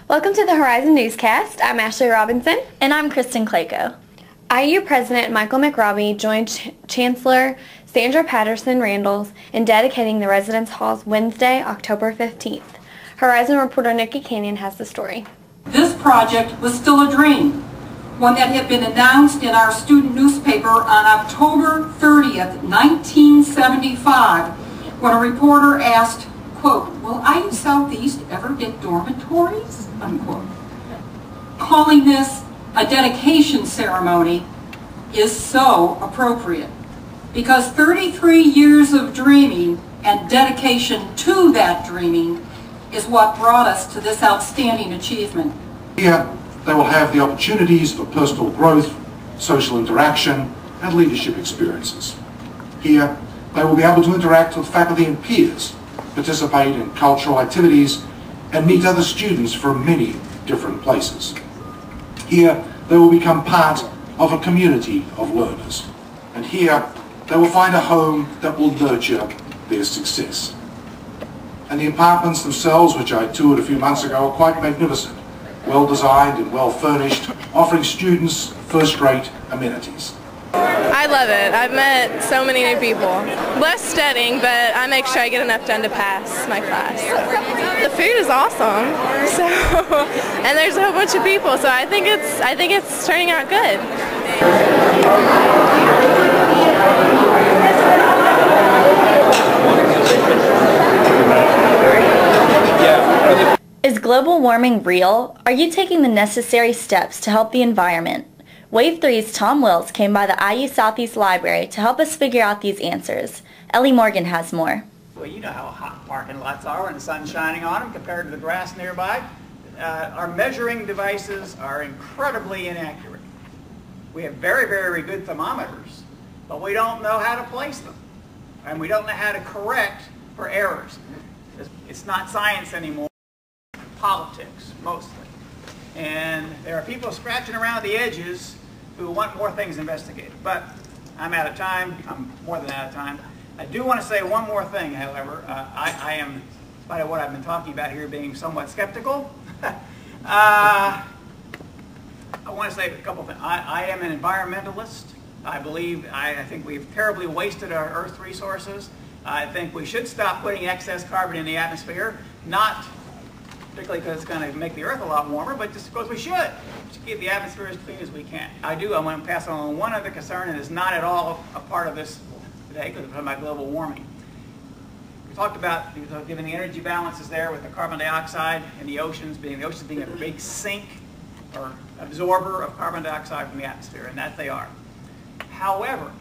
Welcome to the Horizon Newscast. I'm Ashley Robinson. And I'm Kristen Clayco. IU President Michael McRobbie joined Chancellor Sandra Patterson Randalls in dedicating the residence halls Wednesday, October 15th. Horizon reporter Nikki Canyon has the story. This project was still a dream, one that had been announced in our student newspaper on October 30th, 1975, when a reporter asked, quote, "Will IU Southeast ever get dormitories?" unquote. Calling this a dedication ceremony is so appropriate because 33 years of dreaming and dedication to that dreaming is what brought us to this outstanding achievement. Here, they will have the opportunities for personal growth, social interaction, and leadership experiences. Here, they will be able to interact with faculty and peers, participate in cultural activities, and meet other students from many different places. Here, they will become part of a community of learners. And here, they will find a home that will nurture their success. And the apartments themselves, which I toured a few months ago, are quite magnificent, well designed and well furnished, offering students first-rate amenities. I love it. I've met so many new people. Less studying, but I make sure I get enough done to pass my class. The food is awesome, and there's a whole bunch of people, so I think it's turning out good. Is global warming real? Are you taking the necessary steps to help the environment? Wave 3's Tom Wills came by the IU Southeast Library to help us figure out these answers. Ellie Morgan has more. Well, you know how hot parking lots are when the sun's shining on them compared to the grass nearby. Our measuring devices are incredibly inaccurate. We have very, very good thermometers, but we don't know how to place them. And we don't know how to correct for errors. It's not science anymore, politics mostly. And there are people scratching around the edges who want more things investigated. But I'm out of time. I'm more than out of time. I do want to say one more thing, however. I am, in spite of what I've been talking about here, being somewhat skeptical. I want to say a couple things. I am an environmentalist. I think we've terribly wasted our Earth's resources. I think we should stop putting excess carbon in the atmosphere, not particularly because it's going to make the Earth a lot warmer, but just because we should keep the atmosphere as clean as we can. I want to pass on one other concern, and it's not at all a part of this today, because we're talking about global warming. We talked about given the energy balances there with the carbon dioxide in the oceans being a big sink or absorber of carbon dioxide from the atmosphere, and that they are. However,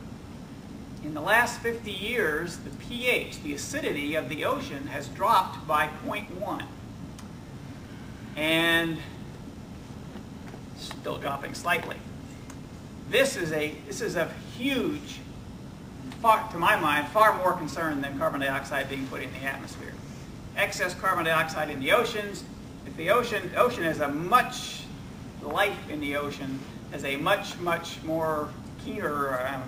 in the last 50 years, the pH, the acidity of the ocean, has dropped by 0.1. And still dropping slightly. This is a huge, to my mind, far more concern than carbon dioxide being put in the atmosphere. Excess carbon dioxide in the oceans. If the ocean has a much life in the ocean, has a much more keener,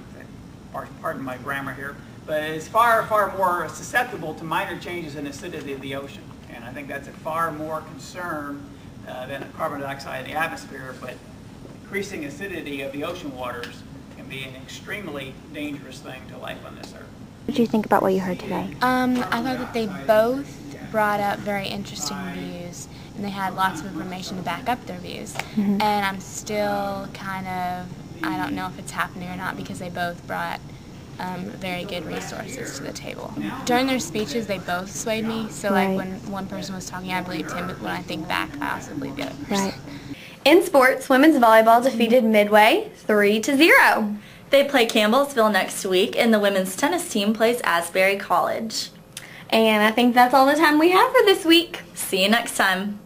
pardon my grammar here, but is far more susceptible to minor changes in acidity of the ocean. And I think that's a far more concern than carbon dioxide in the atmosphere, but increasing acidity of the ocean waters can be an extremely dangerous thing to life on this Earth. What did you think about what you heard today? I thought that they both brought up very interesting views, and they had lots of information to back up their views. And I'm still kind of, I don't know if it's happening or not, because they both brought very good resources to the table. During their speeches, they both swayed me. So like when one person was talking, I believed him, but when I think back, I also believe the other person. Right. In sports, women's volleyball defeated Midway 3-0. They play Campbellsville next week, and the women's tennis team plays Asbury College. And I think that's all the time we have for this week. See you next time.